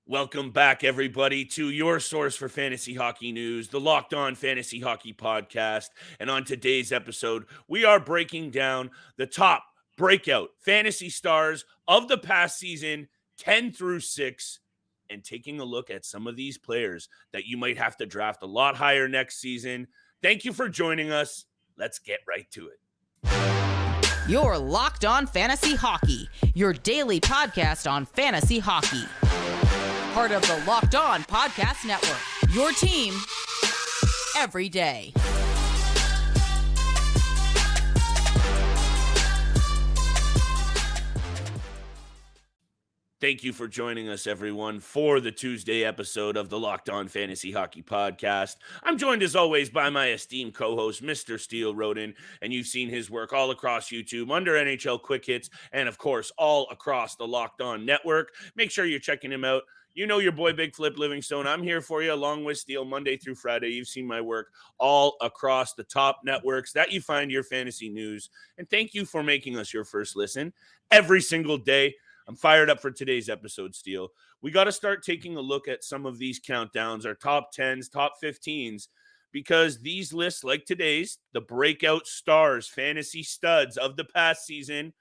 Welcome back, everybody, to your source for fantasy hockey news, the Locked On Fantasy Hockey Podcast. And on today's episode, we are breaking down the top breakout fantasy stars of the past season, 10 through 6, and taking a look at some of these players that you might have to draft a lot higher next season. Thank you for joining us. Let's get right to it. You're Locked On Fantasy Hockey, your daily podcast on fantasy hockey. Part of the Locked On Podcast Network, your team every day. Thank you for joining us, everyone, for the Tuesday episode of the Locked On Fantasy Hockey Podcast. I'm joined, as always, by my esteemed co-host, Mr. Steele Roden, and you've seen his work all across YouTube, under NHL Quick Hits, and, of course, all across the Locked On Network. Make sure you're checking him out. You know your boy, Big Flip Livingstone. I'm here for you, along with Steele, Monday through Friday. You've seen my work all across the top networks that you find your fantasy news. And thank you for making us your first listen every single day. I'm fired up for today's episode, Steele. We got to start taking a look at some of these countdowns, our top 10s, top 15s, because these lists, like today's, the breakout stars, fantasy studs of the past season,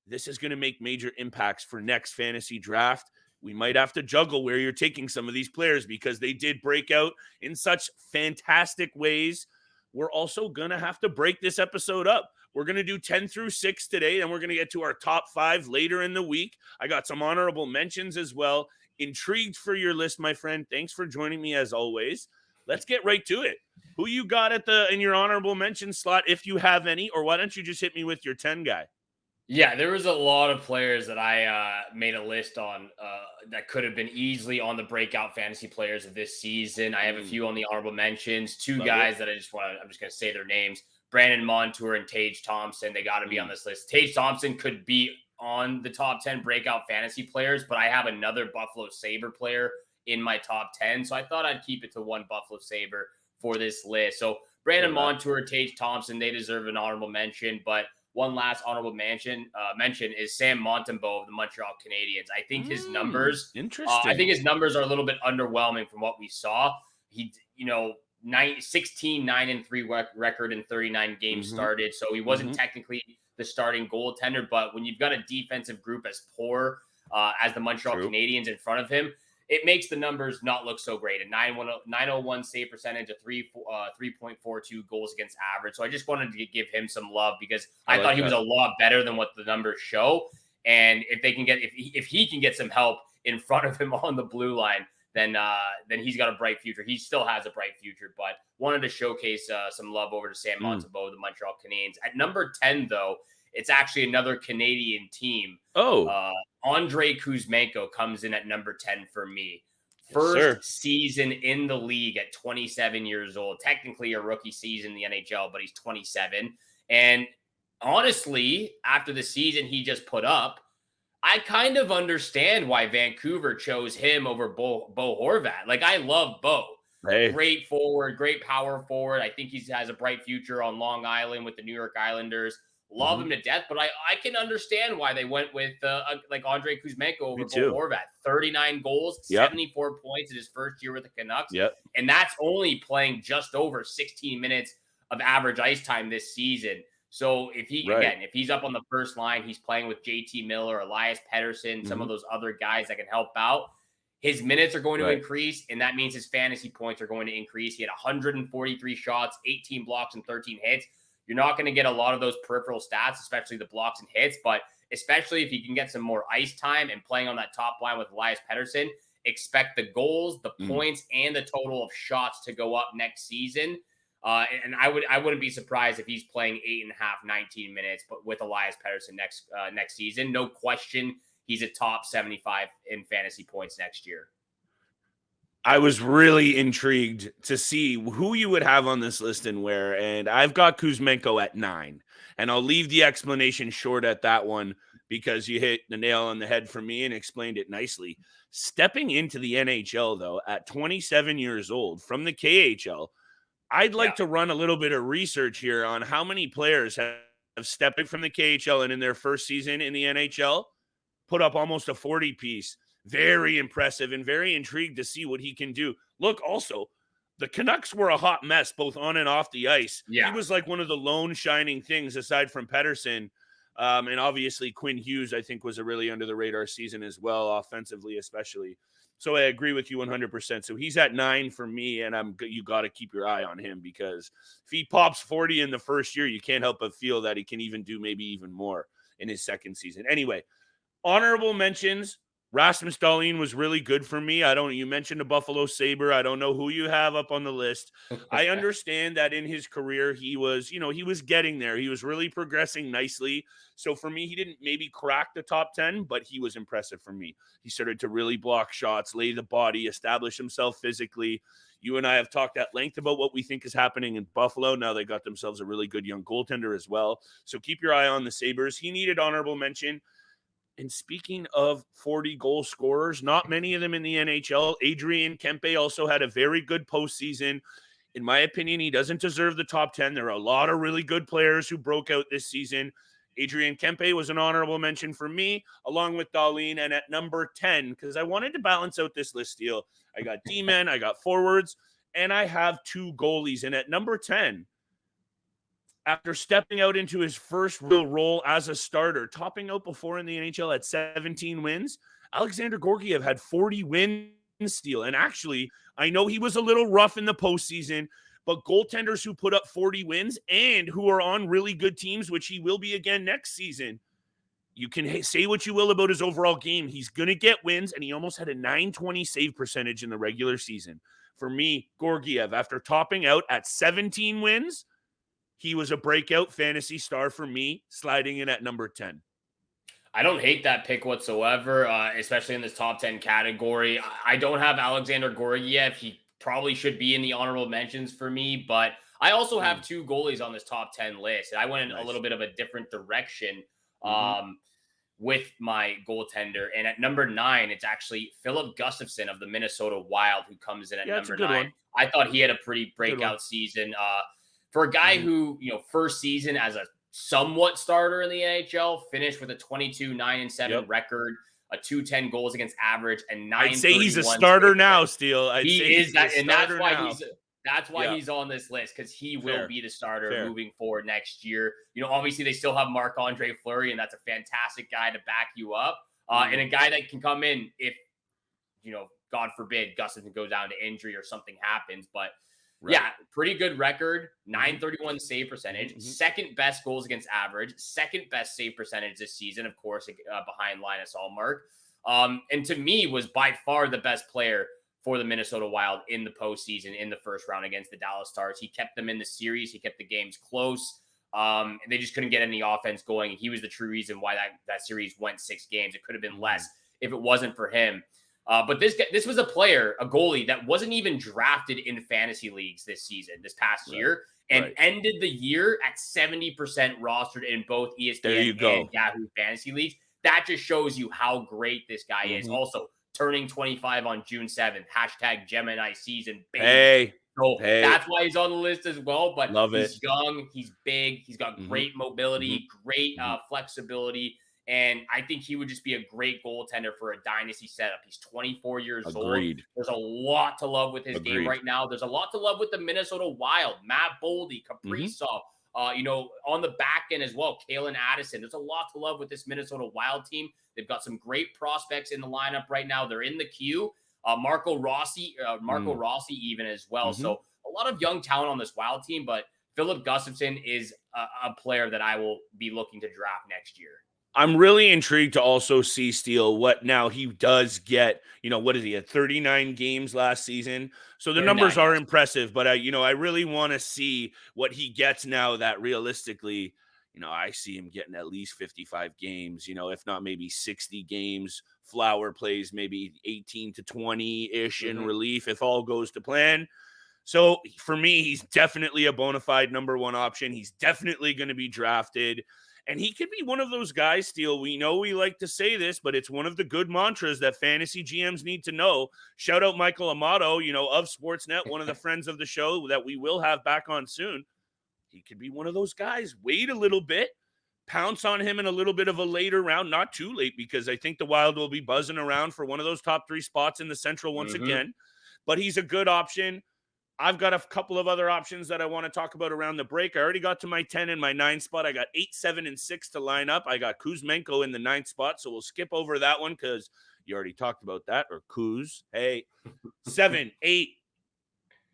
this is going to make major impacts for next fantasy draft. We might have to juggle where you're taking some of these players because they did break out in such fantastic ways. We're also going to have to break this episode up. We're going to do 10 through 6 today, and we're going to get to our top 5 later in the week. I got some honorable mentions as well. Intrigued for your list, my friend. Thanks for joining me as always. Let's get right to it. Who you got in your honorable mention slot, if you have any, or why don't you just hit me with your 10 guy? Yeah, there was a lot of players that I made a list on that could have been easily on the breakout fantasy players of this season. I have a few on the honorable mentions. Two guys that I'm just going to say their names. Brandon Montour and Tage Thompson. They got to be on this list. Tage Thompson could be on the top 10 breakout fantasy players, but I have another Buffalo Sabre player in my top 10. So I thought I'd keep it to one Buffalo Sabre for this list. So Brandon Montour, Tage Thompson, they deserve an honorable mention, but one last honorable mention is Sam Montembeault of the Montreal Canadiens. I think his numbers, interesting. I think his numbers are a little bit underwhelming from what we saw. He, 16-9-3 record in 39 games started. So he wasn't technically the starting goaltender, but when you've got a defensive group as poor as the Montreal Canadiens in front of him, it makes the numbers not look so great. A 901 save percentage, a 3.42 goals against average. So I just wanted to give him some love because I thought he was a lot better than what the numbers show. And if they can get, if he can get some help in front of him on the blue line, then he's got a bright future. He still has a bright future, but wanted to showcase some love over to Sam Montembeault, the Montreal Canadiens. At number 10, though, it's actually another Canadian team. Andrei Kuzmenko comes in at number 10 for me. First season in the league at 27 years old. Technically a rookie season in the NHL, but he's 27. And honestly, after the season he just put up, I kind of understand why Vancouver chose him over Bo Horvat. Like, I love Bo. Hey. Great forward, great power forward. I think he has a bright future on Long Island with the New York Islanders. Love him to death, but I can understand why they went with like Andrei Kuzmenko over Bo Horvat. 39 goals, 74 points in his first year with the Canucks. And that's only playing just over 16 minutes of average ice time this season. So if if he's up on the first line, he's playing with JT Miller, Elias Pettersson, some of those other guys that can help out. His minutes are going to increase, and that means his fantasy points are going to increase. He had 143 shots, 18 blocks, and 13 hits. You're not going to get a lot of those peripheral stats, especially the blocks and hits, but especially if you can get some more ice time and playing on that top line with Elias Pettersson, expect the goals, the points, and the total of shots to go up next season. And I wouldn't be surprised if he's playing 8.5, 19 minutes, but with Elias Pettersson next season. No question, he's a top 75 in fantasy points next year. I was really intrigued to see who you would have on this list and where, and I've got Kuzmenko at 9, and I'll leave the explanation short at that one because you hit the nail on the head for me and explained it nicely. Stepping into the NHL, though, at 27 years old from the KHL, I'd like to run a little bit of research here on how many players have stepped from the KHL and in their first season in the NHL put up almost a 40 piece. Very impressive and very intrigued to see what he can do. Look, also, the Canucks were a hot mess, both on and off the ice. Yeah. He was like one of the lone shining things aside from Pettersson. And obviously Quinn Hughes, I think, was a really under the radar season as well, offensively especially. So I agree with you 100%. So he's at 9 for me, and you got to keep your eye on him, because if he pops 40 in the first year, you can't help but feel that he can even do maybe even more in his second season. Anyway, honorable mentions. Rasmus Dahlin was really good for me. You mentioned a Buffalo Sabre. I don't know who you have up on the list. I understand that in his career, he was getting there. He was really progressing nicely. So for me, he didn't maybe crack the top 10, but he was impressive for me. He started to really block shots, lay the body, establish himself physically. You and I have talked at length about what we think is happening in Buffalo. Now they got themselves a really good young goaltender as well. So keep your eye on the Sabres. He needed honorable mention. And speaking of 40 goal scorers, not many of them in the NHL. Adrian Kempe also had a very good postseason. In my opinion, he doesn't deserve the top 10. There are a lot of really good players who broke out this season. Adrian Kempe was an honorable mention for me, along with Dahlin. And at number 10, because I wanted to balance out this list, Steele, I got D-men, I got forwards, and I have 2 goalies. And at number 10, after stepping out into his first real role as a starter, topping out before in the NHL at 17 wins, Alexander Georgiev had 40 wins, Steele. And actually, I know he was a little rough in the postseason, but goaltenders who put up 40 wins and who are on really good teams, which he will be again next season, you can say what you will about his overall game. He's going to get wins, and he almost had a .920 save percentage in the regular season. For me, Georgiev, after topping out at 17 wins, he was a breakout fantasy star for me, sliding in at number 10. I don't hate that pick whatsoever, especially in this top 10 category. I don't have Alexander Georgiev. He probably should be in the honorable mentions for me, but I also have 2 goalies on this top 10 list. And I went in a little bit of a different direction with my goaltender. And at number 9, it's actually Filip Gustavsson of the Minnesota Wild, who comes in at number 9. One. I thought he had a pretty breakout season. For a guy who, first season as a somewhat starter in the NHL, finished with a 22-9-7 record, a 210 goals against average, and 9. I'd say he's a starter now, Steele. He is that, and that's why he's on this list, because he will be the starter moving forward next year. Obviously they still have Marc-Andre Fleury, and that's a fantastic guy to back you up, and a guy that can come in if, God forbid, Gustafsson goes down to injury or something happens, but. Right. Yeah, pretty good record, .931 save percentage, second best goals against average, second best save percentage this season, of course, behind Linus Ullmark. And to me, was by far the best player for the Minnesota Wild in the postseason in the first round against the Dallas Stars. He kept them in the series. He kept the games close. And they just couldn't get any offense going. He was the true reason why that series went 6 games. It could have been less if it wasn't for him. But this was a goalie that wasn't even drafted in fantasy leagues this past year, and ended the year at 70% rostered in both ESPN and Yahoo fantasy leagues. That just shows you how great this guy is. Also, turning 25 on June 7th, #Gemini season. Baby. That's why he's on the list as well. But he's young, he's big, he's got great mobility, great flexibility. And I think he would just be a great goaltender for a dynasty setup. He's 24 years old. There's a lot to love with his game right now. There's a lot to love with the Minnesota Wild. Matt Boldy, Kaprizov, on the back end as well, Kalen Addison. There's a lot to love with this Minnesota Wild team. They've got some great prospects in the lineup right now. They're in the queue. Marco Rossi even as well. So a lot of young talent on this Wild team, but Filip Gustavsson is a player that I will be looking to draft next year. I'm really intrigued to also see, Steele, what now he does get. What is he at 39 games last season? So the numbers are impressive, but I really want to see what he gets now that realistically, I see him getting at least 55 games, if not maybe 60 games. Flower plays maybe 18 to 20-ish in relief if all goes to plan. So for me, he's definitely a bona fide number 1 option. He's definitely going to be drafted. And he could be one of those guys, Steele. We know we like to say this, but it's one of the good mantras that fantasy GMs need to know. Shout out Michael Amato, of Sportsnet, one of the friends of the show that we will have back on soon. He could be one of those guys. Wait a little bit. pounce on him in a little bit of a later round, not too late, because I think the Wild will be buzzing around for one of those top 3 spots in the Central once again. But he's a good option. I've got a couple of other options that I want to talk about around the break. I already got to my 10 and my 9 spot. I got 8, 7, and 6 to line up. I got Kuzmenko in the 9th spot, so we'll skip over that one because you already talked about that, or Kuz. Hey, 7, 8,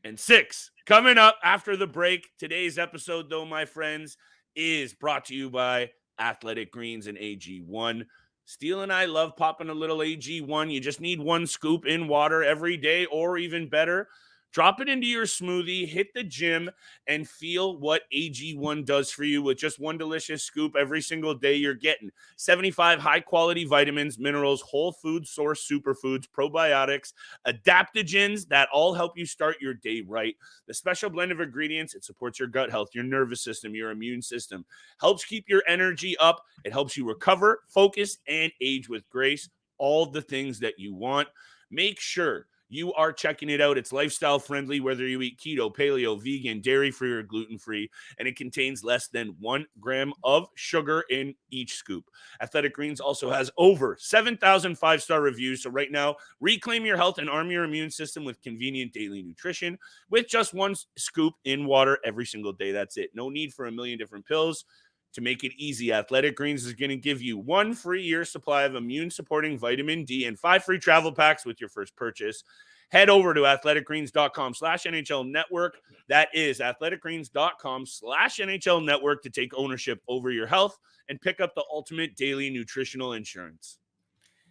and 6 coming up after the break. Today's episode, though, my friends, is brought to you by Athletic Greens and AG1. Steele and I love popping a little AG1. You just need 1 scoop in water every day, or even better, drop it into your smoothie, hit the gym, and feel what AG1 does for you with just 1 delicious scoop every single day. You're getting 75 high-quality vitamins, minerals, whole food source superfoods, probiotics, adaptogens that all help you start your day right. The special blend of ingredients, it supports your gut health, your nervous system, your immune system, helps keep your energy up. It helps you recover, focus, and age with grace. All the things that you want. Make sure you are checking it out. It's lifestyle friendly, whether you eat keto, paleo, vegan, dairy-free, or gluten-free, and it contains less than 1 gram of sugar in each scoop. Athletic Greens also has over 7,000 5-star reviews, so right now, reclaim your health and arm your immune system with convenient daily nutrition with just 1 scoop in water every single day. That's it. No need for a million different pills. To make it easy, Athletic Greens is going to give you 1 free year supply of immune-supporting vitamin D and 5 free travel packs with your first purchase. Head over to athleticgreens.com/NHL Network. That is athleticgreens.com/NHL Network to take ownership over your health and pick up the ultimate daily nutritional insurance.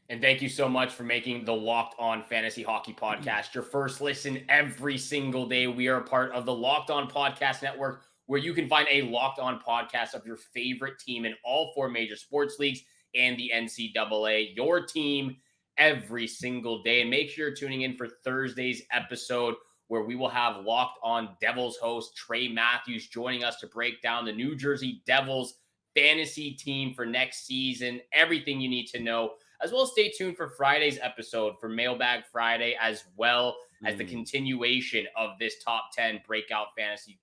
And thank you so much for making the Locked On Fantasy Hockey Podcast your first listen every single day. We are a part of the Locked On Podcast Network, where you can find a Locked On podcast of your favorite team in all 4 major sports leagues and the NCAA. Your team every single day. And make sure you're tuning in for Thursday's episode, where we will have Locked On Devils host Trey Matthews joining us to break down the New Jersey Devils fantasy team for next season. Everything you need to know. As well as stay tuned for Friday's episode for Mailbag Friday, as well as the continuation of this top 10 breakout fantasy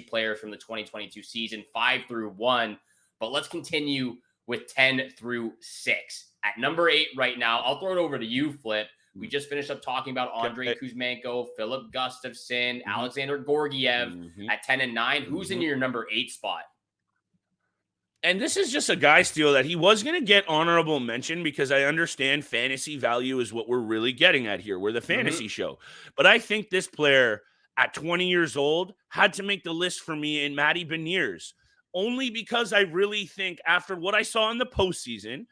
players from the 2022 season, 5 through 1. But let's continue with 10 through 6. At number 8 right now, I'll throw it over to you, Flip. We just finished up talking about Andrei Kuzmenko, Filip Gustavsson, Alexander Georgiev at 10 and 9. Who's in your number 8 spot? And this is just a guy, Steele, that he was going to get honorable mention because I understand fantasy value is what we're really getting at here. We're the fantasy show. But I think this player at 20 years old had to make the list for me in Matty Beniers, only because I really think after what I saw in the postseason,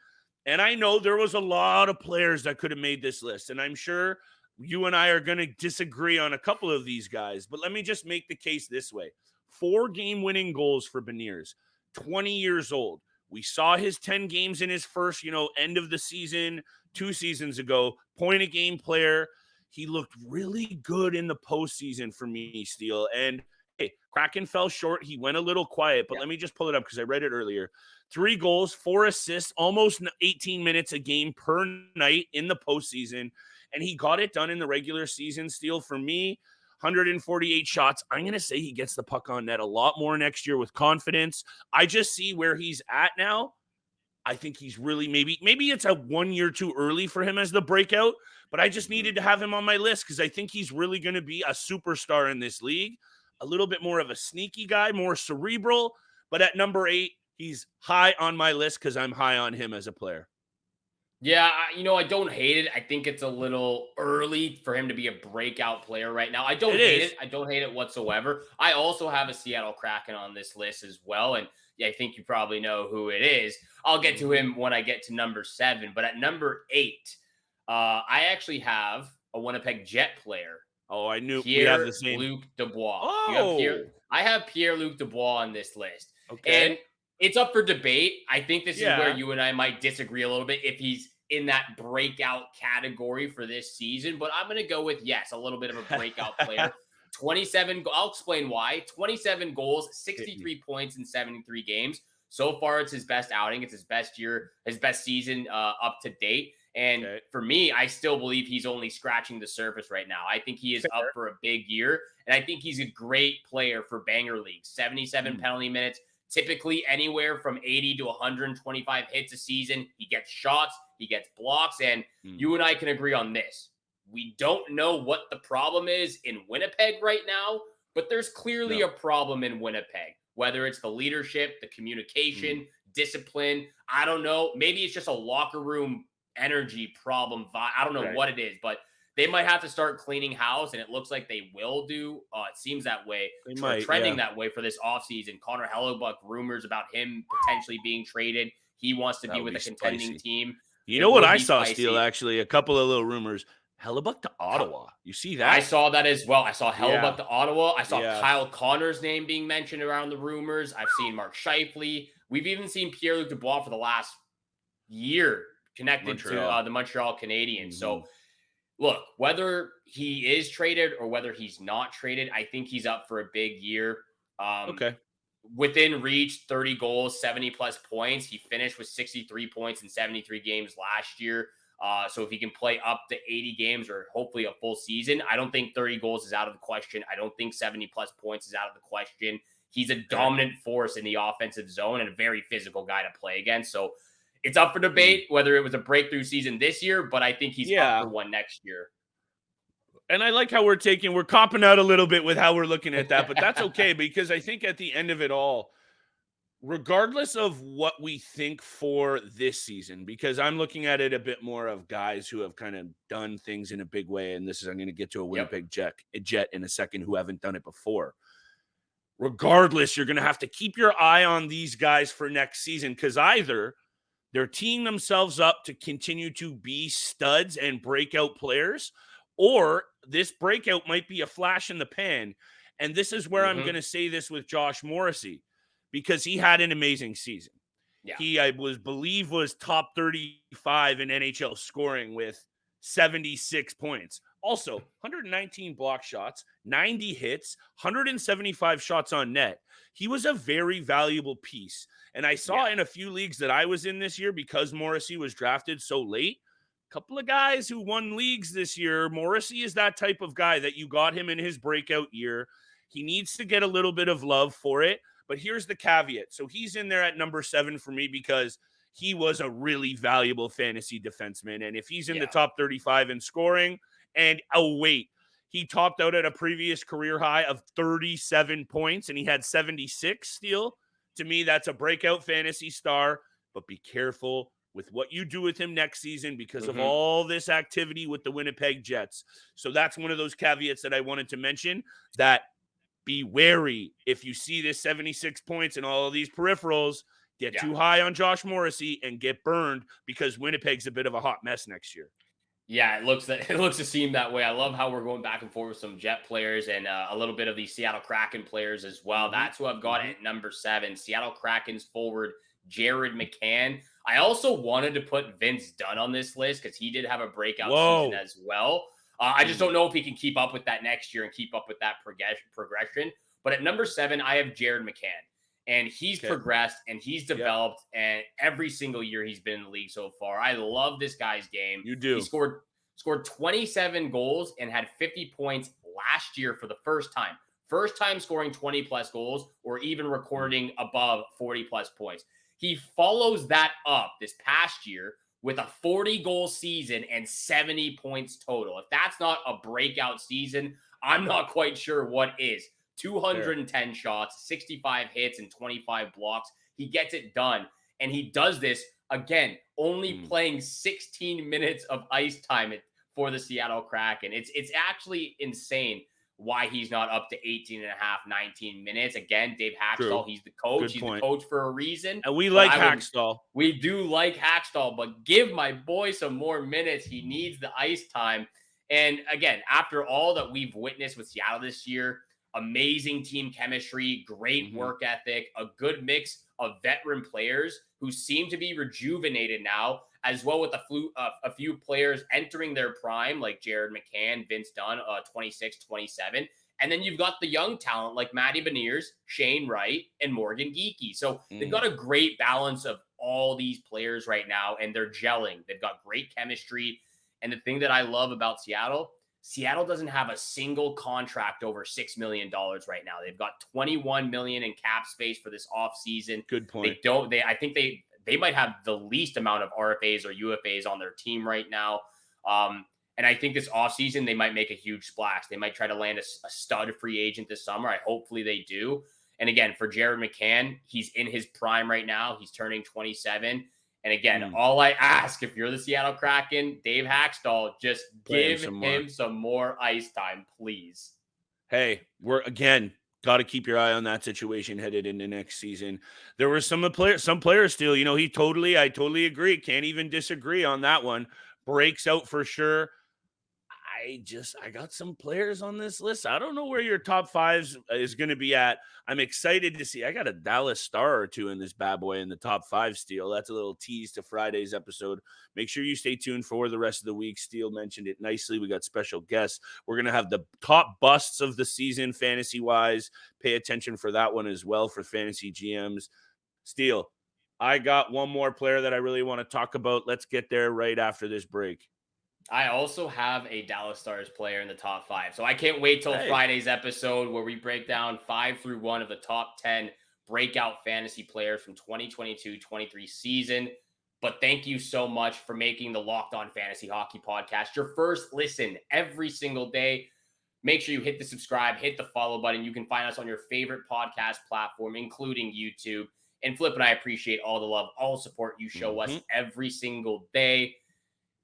and I know there was a lot of players that could have made this list, and I'm sure you and I are going to disagree on a couple of these guys, but let me just make the case this way. 4 game-winning goals for Beniers, 20 years old. We saw his 10 games in his first, end of the season, 2 seasons ago, point-a-game player. He looked really good in the postseason for me, Steele. And hey, Kraken fell short. He went a little quiet, but let me just pull it up because I read it earlier. 3 goals, 4 assists, almost 18 minutes a game per night in the postseason. And he got it done in the regular season, Steele. For me, 148 shots. I'm going to say he gets the puck on net a lot more next year with confidence. I just see where he's at now. I think he's really maybe it's a 1 year too early for him as the breakout, but I just needed to have him on my list because I think he's really going to be a superstar in this league. A little bit more of a sneaky guy, more cerebral, but at number 8, he's high on my list because I'm high on him as a player. Yeah, I don't hate it. I think it's a little early for him to be a breakout player right now. I don't hate it. I don't hate it whatsoever. I also have a Seattle Kraken on this list as well, and I think you probably know who it is. I'll get to him when I get to number 7, but at number 8, I actually have a Winnipeg Jet player. Oh, I knew we have the same. Pierre-Luc Dubois. Oh, I have Pierre-Luc Dubois on this list. Okay. And it's up for debate. I think this is where you and I might disagree a little bit if he's in that breakout category for this season. But I'm going to go with, yes, a little bit of a breakout player. 27. I'll explain why. 27 goals, 63 points in 73 games. So far, it's his best outing. It's his best year, his best season up to date. And for me, I still believe he's only scratching the surface right now. I think he is up for a big year. And I think he's a great player for banger leagues. 77 penalty minutes, typically anywhere from 80 to 125 hits a season. He gets shots, he gets blocks, and you and I can agree on this. We don't know what the problem is in Winnipeg right now, but there's clearly a problem in Winnipeg, whether it's the leadership, the communication, discipline. I don't know. Maybe it's just a locker room energy problem. I don't know what it is, but they might have to start cleaning house, and it looks like they will do. It seems that way. They're trending that way for this offseason. Connor Hellebuck, rumors about him potentially being traded. He wants to be with a contending team. You know what I saw, Steele, actually? A couple of little rumors. Hellebuck to Ottawa. You see that? I saw that as well. I saw Hellebuck to Ottawa. I saw Kyle Connor's name being mentioned around the rumors. I've seen Mark Scheifele. We've even seen Pierre-Luc Dubois for the last year connected to the Montreal Canadiens. So, look, whether he is traded or whether he's not traded, I think he's up for a big year. Within reach, 30 goals, 70-plus points. He finished with 63 points in 73 games last year. So if he can play up to 80 games or hopefully a full season, I don't think 30 goals is out of the question. I don't think 70-plus points is out of the question. He's a dominant force in the offensive zone and a very physical guy to play against. So it's up for debate whether it was a breakthrough season this year, but I think he's up for one next year. And I like how we're copping out a little bit with how we're looking at that, but that's okay because I think at the end of it all, regardless of what we think for this season, because I'm looking at it a bit more of guys who have kind of done things in a big way, and I'm going to get to a Winnipeg Jet in a second who haven't done it before. Regardless, you're going to have to keep your eye on these guys for next season because either they're teeing themselves up to continue to be studs and breakout players, or this breakout might be a flash in the pan. And this is where I'm going to say this with Josh Morrissey, because he had an amazing season. He, I believe, was top 35 in NHL scoring with 76 points. Also, 119 block shots, 90 hits, 175 shots on net. He was a very valuable piece. And I saw in a few leagues that I was in this year, because Morrissey was drafted so late, a couple of guys who won leagues this year. Morrissey is that type of guy that you got him in his breakout year. He needs to get a little bit of love for it. But here's the caveat. So he's in there at number 7 for me because he was a really valuable fantasy defenseman. And if he's in the top 35 in scoring, and he topped out at a previous career high of 37 points and he had 76 still. To me, that's a breakout fantasy star. But be careful with what you do with him next season because of all this activity with the Winnipeg Jets. So that's one of those caveats that I wanted to mention, that be wary if you see this 76 points and all of these peripherals, get too high on Josh Morrissey and get burned because Winnipeg's a bit of a hot mess next year. Yeah, it looks to seem that way. I love how we're going back and forth with some Jet players and a little bit of the Seattle Kraken players as well. That's who I've got at number 7. Seattle Kraken's forward Jared McCann. I also wanted to put Vince Dunn on this list because he did have a breakout season as well. I just don't know if he can keep up with that next year and keep up with that progression. But at number 7, I have Jared McCann. And he's progressed and he's developed. And every single year he's been in the league so far. I love this guy's game. You do. He scored 27 goals and had 50 points last year for the first time. First time scoring 20-plus goals or even recording above 40-plus points. He follows that up this past year with a 40-goal season and 70 points total. If that's not a breakout season, I'm not quite sure what is. 210 shots, 65 hits, and 25 blocks. He gets it done. And he does this, again, only playing 16 minutes of ice time for the Seattle Kraken. It's actually insane why he's not up to 18 and a half, 19 minutes. Again, Dave Hackstall, he's the coach. He's the coach for a reason. And we like Hackstall. We do like Hackstall, but give my boy some more minutes. He needs the ice time. And again, after all that we've witnessed with Seattle this year, amazing team chemistry, great work ethic, a good mix of veteran players who seem to be rejuvenated now, as well with a few players entering their prime, like Jared McCann, Vince Dunn, 26, 27. And then you've got the young talent like Matty Beniers, Shane Wright, and Morgan Geekie. So they've got a great balance of all these players right now, and they're gelling. They've got great chemistry. And the thing that I love about Seattle, Seattle doesn't have a single contract over $6 million right now. They've got $21 million in cap space for this offseason. Good point. I think they might have the least amount of RFAs or UFAs on their team right now. And I think this offseason, they might make a huge splash. They might try to land a stud free agent this summer. Hopefully they do. And again, for Jared McCann, he's in his prime right now. He's turning 27. And again, all I ask, if you're the Seattle Kraken, Dave Haxtell, just give him some more ice time, please. Hey, we're again got to keep your eye on that situation headed into next season. There were some players still, I totally agree. Can't even disagree on that one. Breaks out for sure. I got some players on this list. I don't know where your top 5 is going to be at. I'm excited to see. I got a Dallas Star or 2 in this bad boy in the top 5, Steele. That's a little tease to Friday's episode. Make sure you stay tuned for the rest of the week. Steele mentioned it nicely. We got special guests. We're going to have the top busts of the season fantasy-wise. Pay attention for that one as well for fantasy GMs. Steele, I got one more player that I really want to talk about. Let's get there right after this break. I also have a Dallas Stars player in the top 5. So I can't wait till Friday's episode where we break down 5 through 1 of the top 10 breakout fantasy players from 2022-23 season. But thank you so much for making the Locked On Fantasy Hockey Podcast your first listen every single day. Make sure you hit the subscribe, hit the follow button. You can find us on your favorite podcast platform, including YouTube. And Flip and I appreciate all the love, all the support you show us every single day.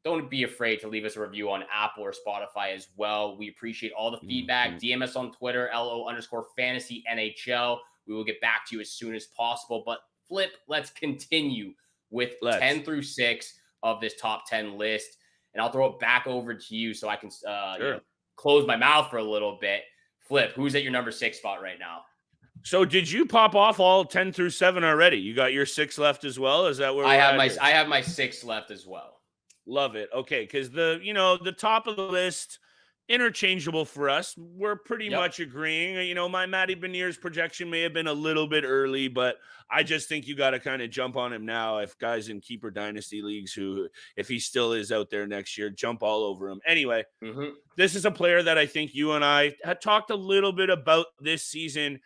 Don't be afraid to leave us a review on Apple or Spotify as well. We appreciate all the feedback. DM us on Twitter, LO_FantasyNHL. We will get back to you as soon as possible. But Flip, let's continue with 10 through 6 of this top 10 list. And I'll throw it back over to you so I can close my mouth for a little bit. Flip, who's at your number 6 spot right now? So did you pop off all 10 through 7 already? You got your 6 left as well? Is that where I have my 6 left as well. Love it. Okay, because the top of the list, interchangeable for us. We're pretty much agreeing. My Matty Beniers projection may have been a little bit early, but I just think you got to kind of jump on him now. If guys in keeper dynasty leagues if he still is out there next year, jump all over him. Anyway, this is a player that I think you and I had talked a little bit about this season,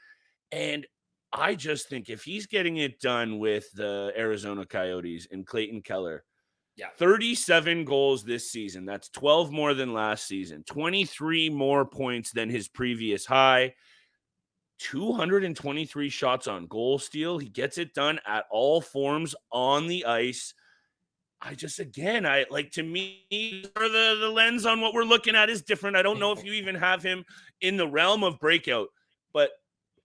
and I just think if he's getting it done with the Arizona Coyotes and Clayton Keller, 37 goals this season. That's 12 more than last season. 23 more points than his previous high. 223 shots on goal, Steele. He gets it done at all forms on the ice. To me, the lens on what we're looking at is different. I don't know if you even have him in the realm of breakout, but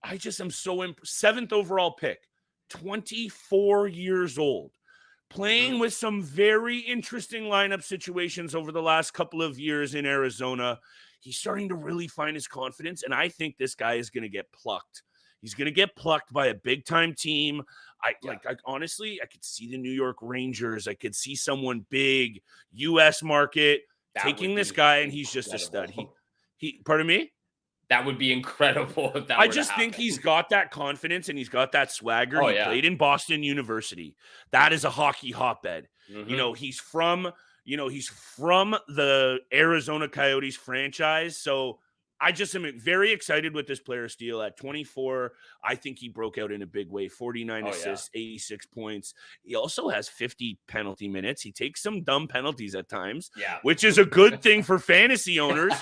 I just am so 7th overall pick, 24 years old. Playing with some very interesting lineup situations over the last couple of years in Arizona. He's starting to really find his confidence, and I think this guy is going to get plucked. He's going to get plucked by a big-time team. Honestly, I could see the New York Rangers. I could see someone big, U.S. market, taking this guy, and he's just a stud. Pardon me? That would be incredible if that I just think he's got that confidence and he's got that swagger. He played in Boston University. That is a hockey hotbed. He's from the Arizona Coyotes franchise. So I just am very excited with this player, Steele. At 24, I think he broke out in a big way. 49 assists, 86 points. He also has 50 penalty minutes. He takes some dumb penalties at times, which is a good thing for fantasy owners.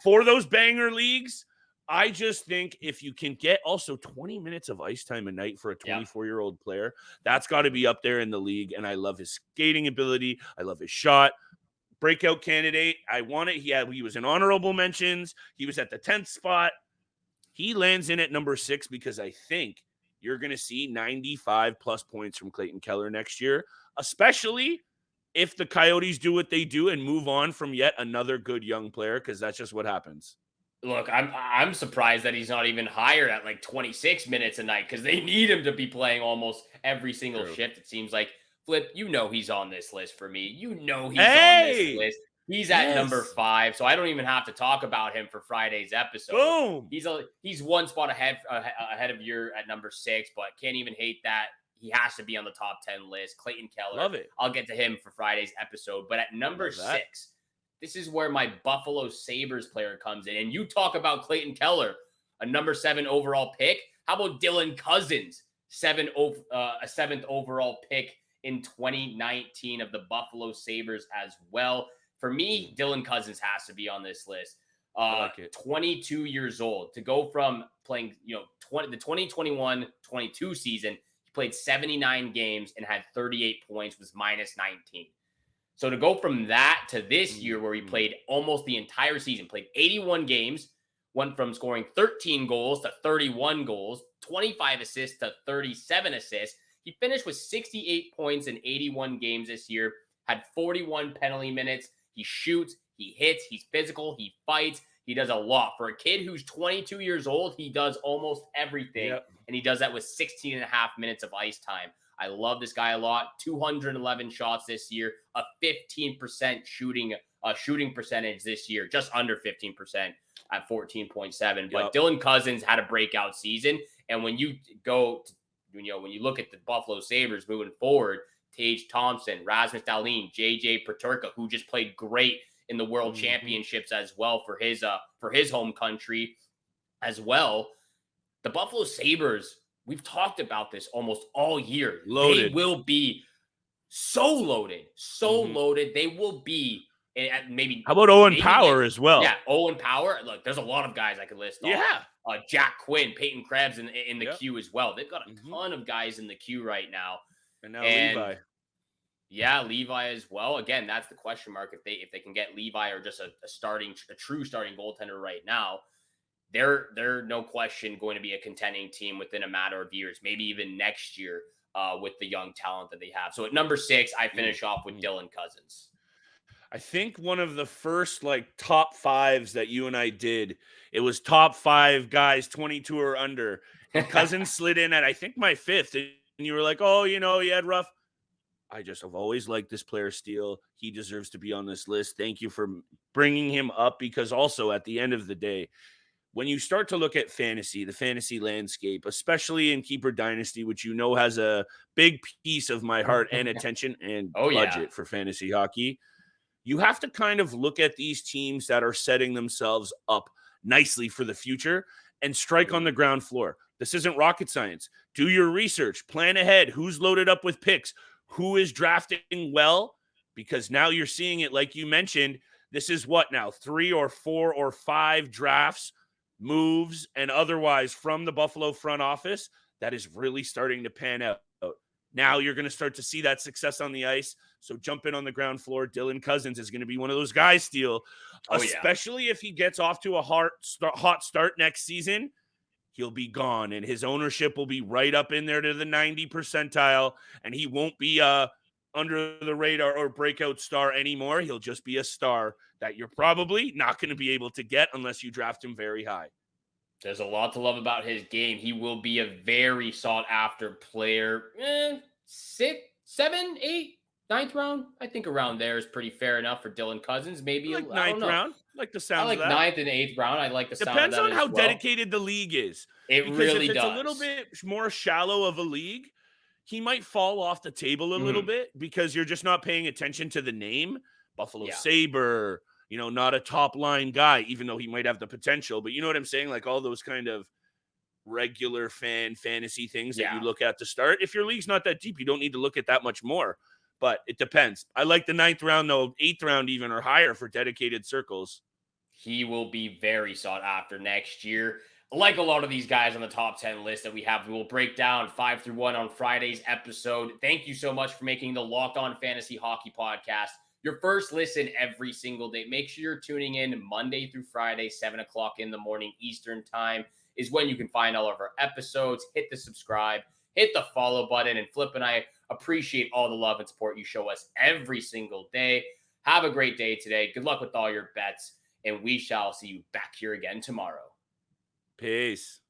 For those banger leagues, I just think if you can get also 20 minutes of ice time a night for a 24-year-old player, that's got to be up there in the league. And I love his skating ability. I love his shot. Breakout candidate. I want it. He was in honorable mentions. He was at the 10th spot. He lands in at number 6 because I think you're going to see 95 plus points from Clayton Keller next year, especially if the Coyotes do what they do and move on from yet another good young player, because that's just what happens. Look, I'm surprised that he's not even higher at like 26 minutes a night because they need him to be playing almost every single shift. It seems like. Flip, he's on this list for me. He's on this list. He's at number 5, so I don't even have to talk about him for Friday's episode. Boom. He's one spot ahead of you at number 6, but can't even hate that. He has to be on the top 10 list. Clayton Keller. Love it. I'll get to him for Friday's episode. But at number 6, this is where my Buffalo Sabres player comes in. And you talk about Clayton Keller, a number 7 overall pick. How about Dylan Cozens, a 7th overall pick in 2019 of the Buffalo Sabres as well? For me, Dylan Cozens has to be on this list. 22 years old, to go from playing, the 2021-22 season, he played 79 games and had 38 points, was minus 19. So to go from that to this year, where he played almost the entire season, played 81 games, went from scoring 13 goals to 31 goals, 25 assists to 37 assists. He finished with 68 points in 81 games this year, had 41 penalty minutes. He shoots, he hits, he's physical, he fights, he does a lot. For a kid who's 22 years old, he does almost everything, and he does that with 16 and a half minutes of ice time. I love this guy a lot. 211 shots this year, a 15% shooting percentage this year, just under 15% at 14.7. But Dylan Cozens had a breakout season, and when you when you look at the Buffalo Sabres moving forward, Tage Thompson, Rasmus Dahlin, JJ Peterka, who just played great in the World Championships as well for his home country as well. The Buffalo Sabres, we've talked about this almost all year. Loaded. They will be so loaded, loaded. They will be at maybe. How about Owen Power as well? Yeah, Owen Power. Look, there's a lot of guys I could list. Yeah. Jack Quinn, Peyton Krebs in the queue as well. They've got a ton of guys in the queue right now. And now Levi. Yeah, Levi as well. Again, that's the question mark. If they can get Levi or just a true starting goaltender right now, they're no question going to be a contending team within a matter of years, maybe even next year with the young talent that they have. So at number 6, I finish off with Dylan Cozens. I think one of the first top 5s that you and I did, it was top 5 guys 22 or under. And Cozens slid in at I think my 5th, and you were like, oh, he had rough. I just have always liked this player, Steele. He deserves to be on this list. Thank you for bringing him up, because also at the end of the day, when you start to look at the fantasy landscape, especially in Keeper Dynasty, which has a big piece of my heart and attention and budget for fantasy hockey, you have to kind of look at these teams that are setting themselves up nicely for the future and strike on the ground floor. This isn't rocket science. Do your research, plan ahead. Who's loaded up with picks? Who is drafting well? Because now you're seeing it, like you mentioned, this is what now, 3 or 4 or 5 drafts, moves, and otherwise from the Buffalo front office that is really starting to pan out. Now you're going to start to see that success on the ice. So jump in on the ground floor. Dylan Cozens is going to be one of those guys, Steele, especially if he gets off to a hot start next season. He'll be gone, and his ownership will be right up in there to the 90 percentile, and he won't be under the radar or breakout star anymore. He'll just be a star that you're probably not going to be able to get unless you draft him very high. There's a lot to love about his game. He will be a very sought-after player. 6, 7, 8, 9th round. I think around there is pretty fair enough for Dylan Cozens. Maybe like 9th round. Like the sound of that. I like 9th and 8th round. I like the sound of that. Depends on how dedicated the league is. It really does. If it's a little bit more shallow of a league, he might fall off the table a little bit because you're just not paying attention to the name. Buffalo Sabre, not a top line guy, even though he might have the potential. But you know what I'm saying? Like all those kind of regular fantasy things that you look at to start. If your league's not that deep, you don't need to look at that much more. But it depends. I like the 9th round, though, 8th round even or higher for dedicated circles. He will be very sought after next year. Like a lot of these guys on the top 10 list that we have, we will break down 5 through 1 on Friday's episode. Thank you so much for making the Locked On Fantasy Hockey Podcast your first listen every single day. Make sure you're tuning in Monday through Friday, 7 o'clock in the morning Eastern time is when you can find all of our episodes. Hit the subscribe, hit the follow button, and Flip and I appreciate all the love and support you show us every single day. Have a great day today. Good luck with all your bets, and we shall see you back here again tomorrow. Peace.